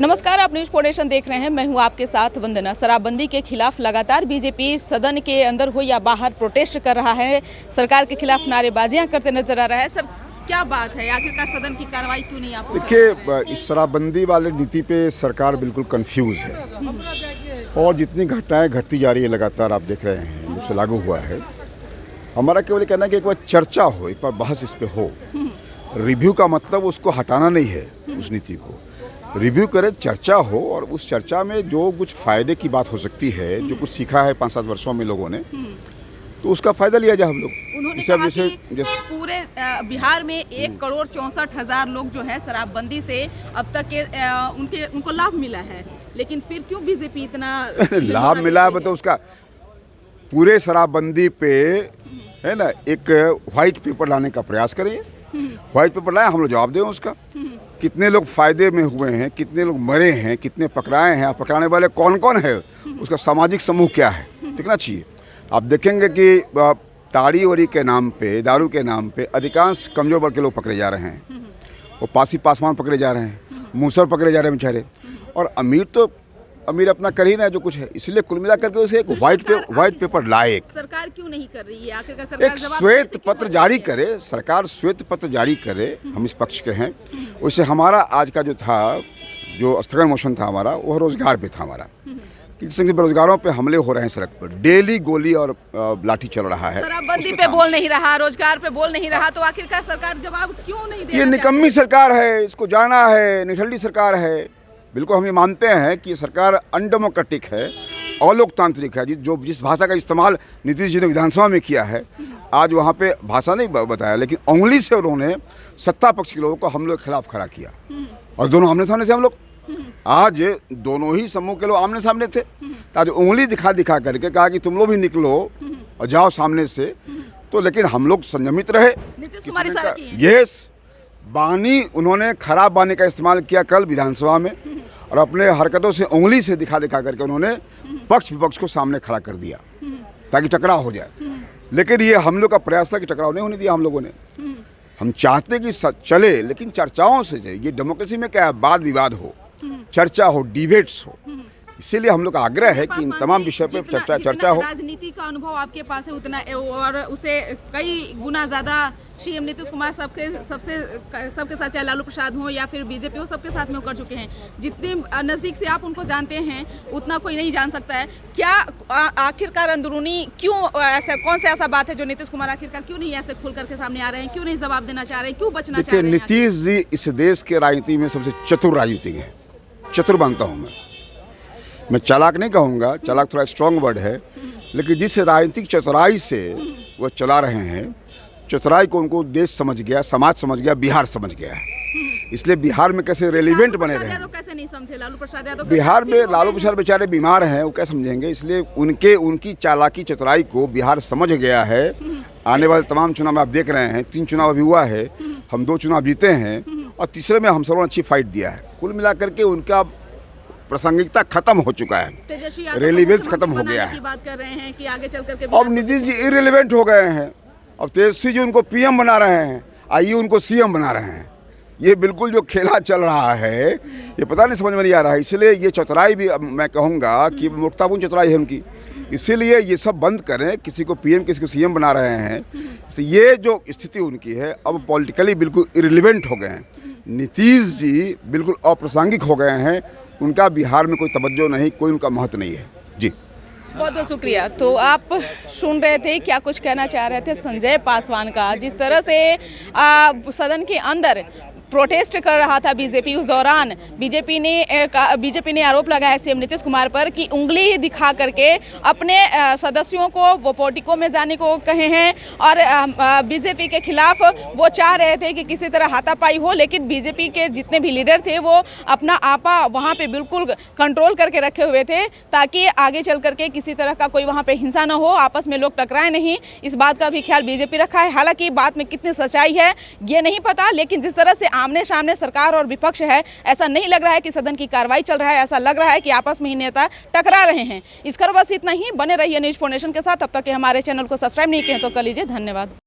नमस्कार, आप news foundation देख रहे हैं। मैं हूं आपके साथ वंदना। शराबबंदी के खिलाफ लगातार बीजेपी सदन के अंदर हो या बाहर प्रोटेस्ट कर रहा है, सरकार के खिलाफ नारेबाजियां करते नजर आ रहा है। सर, क्या बात है, आखिरकार सदन की कार्रवाई क्यों नहीं? आप देखिए, इस शराबबंदी वाले नीति पे सरकार बिल्कुल कंफ्यूज है और जितनी घटनाएं घटती जा रही है लगातार आप देख रहे हैं, जब से लागू हुआ है। हमारा केवल कहना है कि एक बार चर्चा हो, एक बार बहस इस पे हो। रिव्यू का मतलब उसको हटाना नहीं है, उस नीति को रिव्यू करें, चर्चा हो और उस चर्चा में जो कुछ फ़ायदे की बात हो सकती है, जो कुछ सीखा है 5-7 वर्षों में लोगों ने, तो उसका फ़ायदा लिया जाए हम लोग। उन्होंने कहा कि पूरे बिहार में 1,64,000 लोग जो है शराबबंदी से अब तक के उनको लाभ मिला है, लेकिन फिर क्यों बीजेपी इतना लाभ मिला है? तो उसका पूरे शराबबंदी पे है ना, एक व्हाइट पेपर लाने का प्रयास करिए। व्हाइट पेपर लाए, हम लोग जवाब दें उसका। कितने लोग फायदे में हुए हैं, कितने लोग मरे हैं, कितने पकड़ाए हैं, पकड़ाने वाले कौन कौन है, उसका सामाजिक समूह क्या है, दिखना चाहिए। आप देखेंगे कि ताड़ी वड़ी के नाम पे, दारू के नाम पे अधिकांश कमजोर वर्ग के लोग पकड़े जा रहे हैं। वो पासी पासवान पकड़े जा रहे हैं, मूसर पकड़े जा रहे हैं बेचारे। और अमीर अपना कर ही रहा है जो कुछ है। इसलिए कुल मिलाकर के उसे एक व्हाइट पेपर लाए। सरकार क्यों नहीं कर रही है? आखिरकार सरकार एक श्वेत पत्र जारी करे, सरकार श्वेत पत्र जारी करे। हम इस पक्ष के हैं। वैसे हमारा आज का जो स्थगन मोशन था हमारा, वह रोजगार पे था हमारा। किस तरह से बेरोजगारों पे हमले हो रहे हैं, सड़क पर डेली गोली और लाठी चल रहा है। शराबबंदी पे बोल नहीं रहा, रोजगार पे बोल नहीं रहा, तो आखिरकार सरकार जवाब क्यों नहीं दे रही? ये निकम्मी सरकार है, इसको जाना है, निठल्ली सरकार है। बिल्कुल हम ये मानते हैं कि सरकार अनडेमोक्रेटिक है, अलोकतांत्रिक है। जिस भाषा का इस्तेमाल नीतीश जी ने विधानसभा में किया है, आज वहाँ पे भाषा नहीं बताया, लेकिन उंगली से उन्होंने सत्ता पक्ष के लोगों को हम लोग के खिलाफ खड़ा किया। और दोनों आमने सामने थे हम लोग। आज दोनों ही समूह के लोग आमने सामने थे। तो आज उंगली दिखा करके कहा कि तुम लोग भी निकलो और जाओ सामने से। तो लेकिन हम लोग संयमित रहे। नीतीश कुमार यस, बानी उन्होंने खराब बानी का इस्तेमाल किया कल विधानसभा में, और अपने हरकतों से उंगली से दिखा करके उन्होंने पक्ष विपक्ष को सामने खड़ा कर दिया ताकि टकराव हो जाए। लेकिन ये हम लोग का प्रयास था कि टकराव नहीं होने दिया हम लोगों ने। हम चाहते कि चले, लेकिन चर्चाओं से जाए। ये डेमोक्रेसी में क्या है, वाद विवाद हो, चर्चा हो, डिबेट्स हो। इसीलिए हम लोग का आग्रह है कि इन तमाम विषय पे चर्चा हो। राजनीति का अनुभव आपके पास है उतना, और उसे कई गुना ज्यादा सीएम नीतीश कुमार सबके साथ, चाहे लालू प्रसाद हो या फिर बीजेपी हो, सबके साथ में वो कर चुके हैं। जितने नजदीक से आप उनको जानते हैं उतना कोई नहीं जान सकता है। क्या आखिरकार अंदरूनी क्यों ऐसा, कौन सा ऐसा बात है जो नीतीश कुमार आखिरकार क्यों नहीं ऐसे खुल करके सामने आ रहे हैं, क्यों नहीं जवाब देना चाह रहे हैं, क्यों बचना चाह रहे हैं? नीतीश जी इस देश के राजनीति में सबसे चतुर राजनीतिज्ञ है। चतुर मानता हूँ मैं चालाक नहीं कहूँगा, चालाक थोड़ा स्ट्रॉन्ग वर्ड है, लेकिन जिस राजनीतिक चतुराई से वो चला रहे हैं, चतुराई को उनको देश समझ गया, समाज समझ गया, बिहार समझ गया है। इसलिए बिहार में कैसे रेलिवेंट बने रहे। कैसे नहीं समझे लालू प्रसाद यादव? बिहार में लालू प्रसाद बेचारे बीमार हैं, वो क्या समझेंगे? इसलिए उनकी चालाकी चतुराई को बिहार समझ गया है। आने वाले तमाम चुनाव में आप देख रहे हैं, 3 चुनाव अभी हुआ है, हम 2 चुनाव जीते हैं और तीसरे में हम सबने अच्छी फाइट दिया है। कुल मिलाकर के उनका प्रासंगिकता खत्म हो चुका है, रेलिवेंस खत्म हो गया है। बात कर रहे हैं कि आगे चल करके अब नीतीश जी इररिलेवेंट हो गए हैं। अब तेजस्वी जी उनको पीएम बना रहे हैं, आइए उनको सीएम बना रहे हैं। ये बिल्कुल जो खेला चल रहा है, ये पता नहीं समझ में नहीं आ रहा है। इसलिए ये चतुराई भी मैं कहूँगा कि मूर्खतापूर्ण चतुराई है उनकी। इसीलिए ये सब बंद करें। किसी को पीएम, किसी को सीएम बना रहे हैं। ये जो स्थिति उनकी है, अब पॉलिटिकली बिल्कुल इररिलेवेंट हो गए हैं। नीतीश जी बिल्कुल अप्रासंगिक हो गए हैं। उनका बिहार में कोई तवज्जो नहीं, कोई उनका महत्व नहीं है। जी, बहुत बहुत शुक्रिया। तो आप सुन रहे थे क्या कुछ कहना चाह रहे थे संजय पासवान का। जिस तरह से सदन के अंदर प्रोटेस्ट कर रहा था बीजेपी, उस दौरान बीजेपी ने आरोप लगाया सीएम नीतीश कुमार पर कि उंगली दिखा करके अपने सदस्यों को वो पोर्टिको में जाने को कहे हैं, और बीजेपी के खिलाफ वो चाह रहे थे कि किसी तरह हाथापाई हो। लेकिन बीजेपी के जितने भी लीडर थे वो अपना आपा वहाँ पे बिल्कुल कंट्रोल करके रखे हुए थे, ताकि आगे चल करके किसी तरह का कोई वहाँ पे हिंसा न हो, आपस में लोग टकराए नहीं। इस बात का भी ख्याल बीजेपी रखा है। हालांकि बात में कितनी सच्चाई है ये नहीं पता, लेकिन जिस तरह से आमने सामने सरकार और विपक्ष है, ऐसा नहीं लग रहा है कि सदन की कार्रवाई चल रहा है। ऐसा लग रहा है कि आपस में ही नेता टकरा रहे हैं। इस कर बस इतना ही। बने रहिए न्यूज फाउंडेशन के साथ। अब तक हमारे चैनल को सब्सक्राइब नहीं किए तो कर लीजिए। धन्यवाद।